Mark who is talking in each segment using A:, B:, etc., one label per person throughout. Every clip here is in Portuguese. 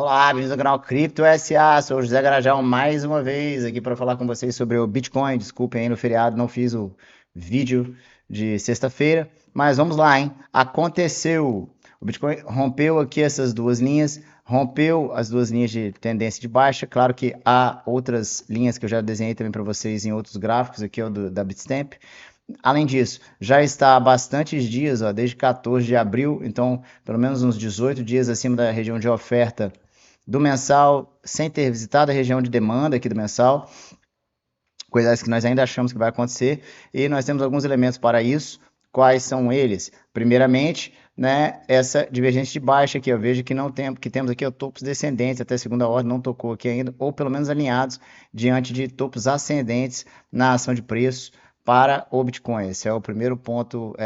A: Olá, bem-vindos ao canal Cripto SA. Sou o José Garajal mais uma vez aqui para falar com vocês sobre o Bitcoin. Desculpem aí no feriado, não fiz o vídeo de sexta-feira, mas vamos lá, hein? Aconteceu. O Bitcoin rompeu aqui essas duas linhas, rompeu as duas linhas de tendência de baixa. Claro que há outras linhas que eu já desenhei também para vocês em outros gráficos aqui, ó, da Bitstamp. Além disso, já está há bastantes dias, ó, desde 14 de abril, então pelo menos uns 18 dias acima da região de oferta do mensal, sem ter visitado a região de demanda aqui do mensal, coisas que nós ainda achamos que vai acontecer, e nós temos alguns elementos para isso. Quais são eles? Primeiramente, né, essa divergência de baixa aqui, eu vejo que não tem, que temos aqui ó, topos descendentes até segunda ordem, não tocou aqui ainda, ou pelo menos alinhados diante de topos ascendentes na ação de preço para o Bitcoin. Esse é o primeiro ponto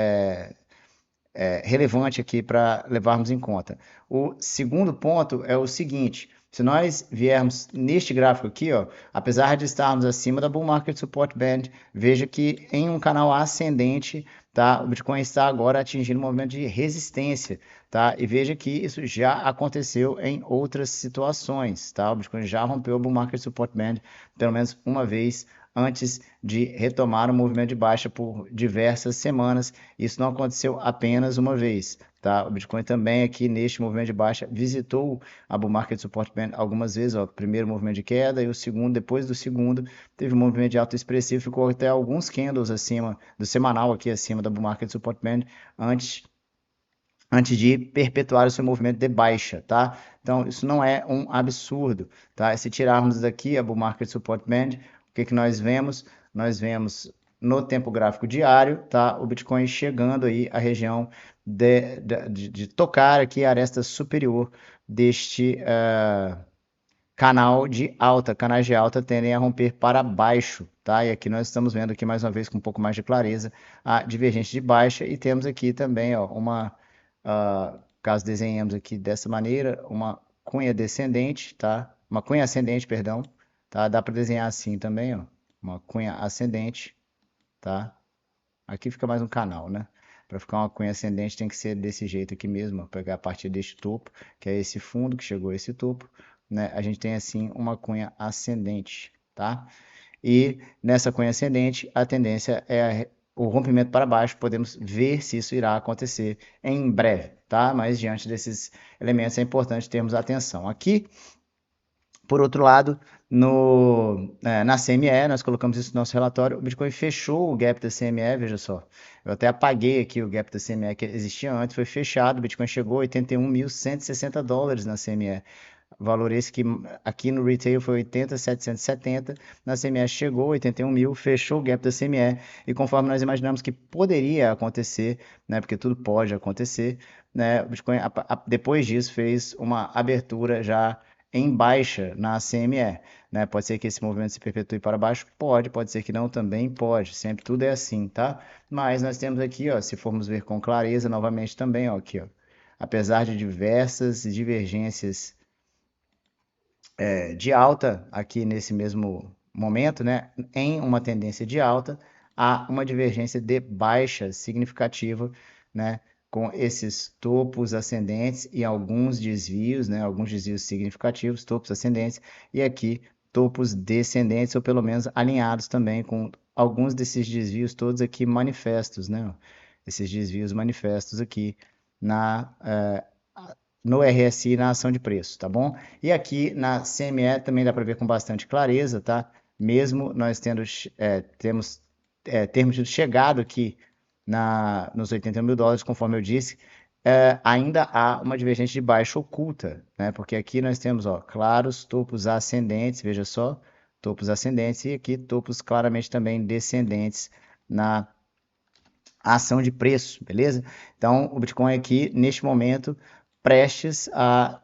A: relevante aqui para levarmos em conta. O segundo ponto é o seguinte: se nós viermos neste gráfico aqui, ó, apesar de estarmos acima da Bull Market Support Band, veja que em um canal ascendente, tá, o Bitcoin está agora atingindo um movimento de resistência, tá? E veja que isso já aconteceu em outras situações, tá? O Bitcoin já rompeu o Bull Market Support Band pelo menos uma vez antes de retomar o movimento de baixa por diversas semanas. Isso não aconteceu apenas uma vez, tá? O Bitcoin também aqui neste movimento de baixa visitou a Bull Market Support Band algumas vezes, ó, primeiro movimento de queda e o segundo, depois do segundo, teve um movimento de alta expressivo, ficou até alguns candles acima do semanal aqui acima da Bull Market Support Band antes de perpetuar o seu movimento de baixa, tá? Então, isso não é um absurdo, tá? Se tirarmos daqui a Bull Market Support Band, o que que nós vemos? Nós vemos no tempo gráfico diário, tá? O Bitcoin chegando aí à região de tocar aqui a aresta superior deste canal de alta. Canais de alta tendem a romper para baixo, tá? E aqui nós estamos vendo aqui mais uma vez com um pouco mais de clareza a divergência de baixa e temos aqui também, ó, caso desenhemos aqui dessa maneira, uma cunha descendente, tá? Uma cunha ascendente, perdão, tá? Dá para desenhar assim também, ó, uma cunha ascendente, tá? Aqui fica mais um canal, né? Para ficar uma cunha ascendente tem que ser desse jeito aqui mesmo, ó, pegar a partir deste topo, que é esse fundo que chegou a esse topo, né? A gente tem assim uma cunha ascendente, tá? E nessa cunha ascendente, a tendência é o rompimento para baixo. Podemos ver se isso irá acontecer em breve, tá? Mas diante desses elementos é importante termos atenção. Aqui, por outro lado, na CME, nós colocamos isso no nosso relatório, o Bitcoin fechou o gap da CME, veja só. Eu até apaguei aqui o gap da CME que existia antes, foi fechado, o Bitcoin chegou a 81.160 dólares na CME. Valor esse que aqui no retail foi 80.770, na CME chegou a 81 mil, fechou o gap da CME, e conforme nós imaginamos que poderia acontecer, né, porque tudo pode acontecer, né, o Bitcoin depois disso fez uma abertura já em baixa na CME, né, pode ser que esse movimento se perpetue para baixo, pode ser que não, também pode, sempre tudo é assim, tá? Mas nós temos aqui, ó, se formos ver com clareza, novamente também, ó, aqui, ó, apesar de diversas divergências de alta aqui nesse mesmo momento, né, em uma tendência de alta, há uma divergência de baixa significativa, né, com esses topos ascendentes e alguns desvios, né, alguns desvios significativos, topos ascendentes, e aqui topos descendentes, ou pelo menos alinhados também com alguns desses desvios todos aqui manifestos, né, esses desvios manifestos aqui na no RSI na ação de preço, tá bom? E aqui na CME também dá para ver com bastante clareza, tá? Mesmo nós termos tido chegado aqui nos 81 mil dólares, conforme eu disse, ainda há uma divergência de baixa oculta, né? Porque aqui nós temos, ó, claros topos ascendentes, veja só, topos ascendentes, e aqui topos claramente também descendentes na ação de preço, beleza? Então, o Bitcoin aqui, neste momento, prestes a,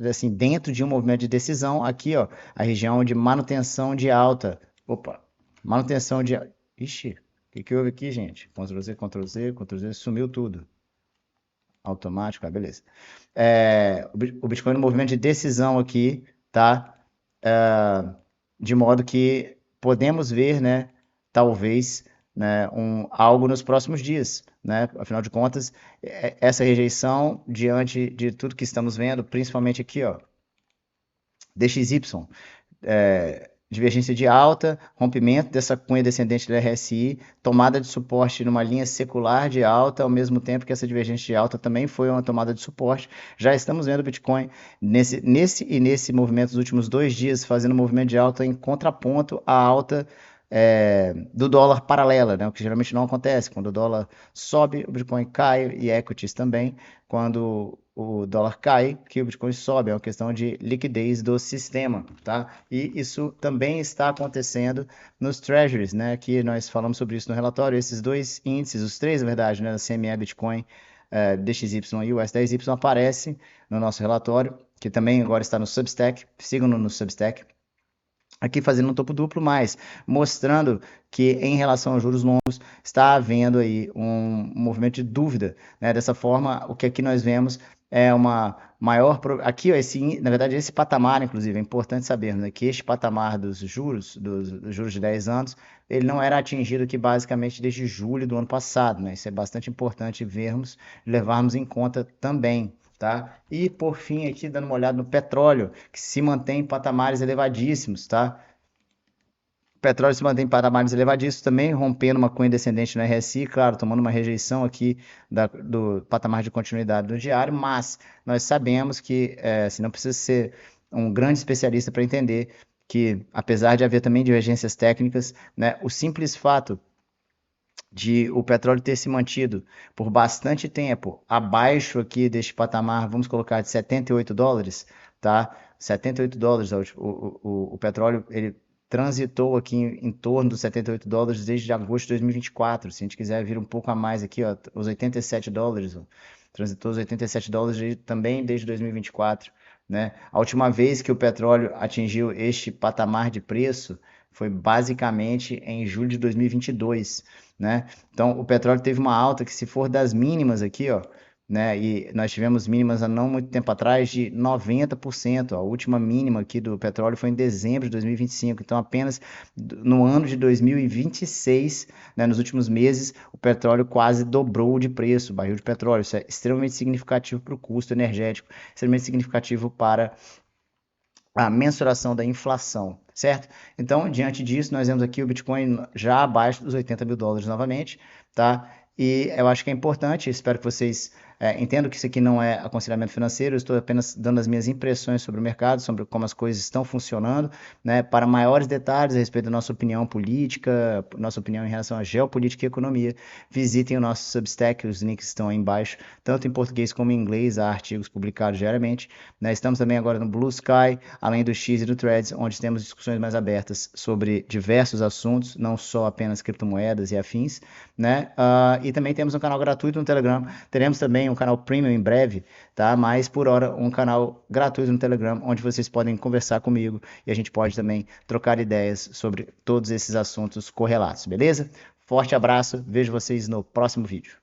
A: assim, dentro de um movimento de decisão, aqui, ó, a região de manutenção de alta. Opa, manutenção de... Ixi, o que houve aqui, gente? Ctrl Z, Ctrl Z, Ctrl Z, sumiu tudo. Automático, beleza. O Bitcoin no movimento de decisão aqui, tá? De modo que podemos ver, né, talvez, né, algo nos próximos dias, né? Afinal de contas, essa rejeição diante de tudo que estamos vendo, principalmente aqui, ó, DXY, divergência de alta, rompimento dessa cunha descendente do RSI, tomada de suporte numa linha secular de alta, ao mesmo tempo que essa divergência de alta também foi uma tomada de suporte. Já estamos vendo o Bitcoin nesse movimento dos últimos 2 dias, fazendo um movimento de alta em contraponto à alta do dólar paralela, né? O que geralmente não acontece. Quando o dólar sobe, o Bitcoin cai, e equities também. Quando o dólar cai, que o Bitcoin sobe, é uma questão de liquidez do sistema, tá? E isso também está acontecendo nos treasuries, né? Que nós falamos sobre isso no relatório. Esses dois índices, os três, na verdade, né? CME, Bitcoin, DXY e US10Y aparecem no nosso relatório, que também agora está no Substack. Sigam-no no Substack. Aqui fazendo um topo duplo, mas mostrando que em relação aos juros longos está havendo aí um movimento de dúvida, né? Dessa forma, o que aqui nós vemos é uma maior aqui, ó, na verdade, esse patamar, inclusive, é importante saber, né, que este patamar dos juros de 10 anos, ele não era atingido aqui basicamente desde julho do ano passado, né? Isso é bastante importante vermos, levarmos em conta também. Tá? E por fim, aqui dando uma olhada no petróleo, que se mantém em patamares elevadíssimos, tá? O petróleo se mantém em patamares elevadíssimos também, rompendo uma cunha descendente no RSI, claro, tomando uma rejeição aqui do patamar de continuidade do diário, mas nós sabemos que, assim, não precisa ser um grande especialista para entender que, apesar de haver também divergências técnicas, né, o simples fato de o petróleo ter se mantido por bastante tempo abaixo aqui deste patamar, vamos colocar de $78, tá? $78, o petróleo, ele transitou aqui em torno dos $78 desde agosto de 2024. Se a gente quiser vir um pouco a mais aqui, ó, os $87, ó, transitou os $87 também desde 2024, né? A última vez que o petróleo atingiu este patamar de preço foi basicamente em julho de 2022, né? Então, o petróleo teve uma alta que, se for das mínimas aqui, ó, né? E nós tivemos mínimas há não muito tempo atrás de 90%. A última mínima aqui do petróleo foi em dezembro de 2025. Então, apenas no ano de 2026, né, nos últimos meses, o petróleo quase dobrou de preço, o barril de petróleo. Isso é extremamente significativo para o custo energético, extremamente significativo para a mensuração da inflação, certo? Então, diante disso, nós vemos aqui o Bitcoin já abaixo dos $80 mil novamente, tá? E eu acho que é importante, espero que vocês entendam que isso aqui não é aconselhamento financeiro, eu estou apenas dando as minhas impressões sobre o mercado, sobre como as coisas estão funcionando, né? Para maiores detalhes a respeito da nossa opinião política, nossa opinião em relação à geopolítica e economia, visitem o nosso Substack, os links estão aí embaixo, tanto em português como em inglês, há artigos publicados diariamente, né? Estamos também agora no Blue Sky, além do X e do Threads, onde temos discussões mais abertas sobre diversos assuntos, não só apenas criptomoedas e afins, né? E também temos um canal gratuito no Telegram. Teremos também um canal premium em breve, tá? Mas por hora um canal gratuito no Telegram, onde vocês podem conversar comigo e a gente pode também trocar ideias sobre todos esses assuntos correlatos, beleza? Forte abraço, vejo vocês no próximo vídeo.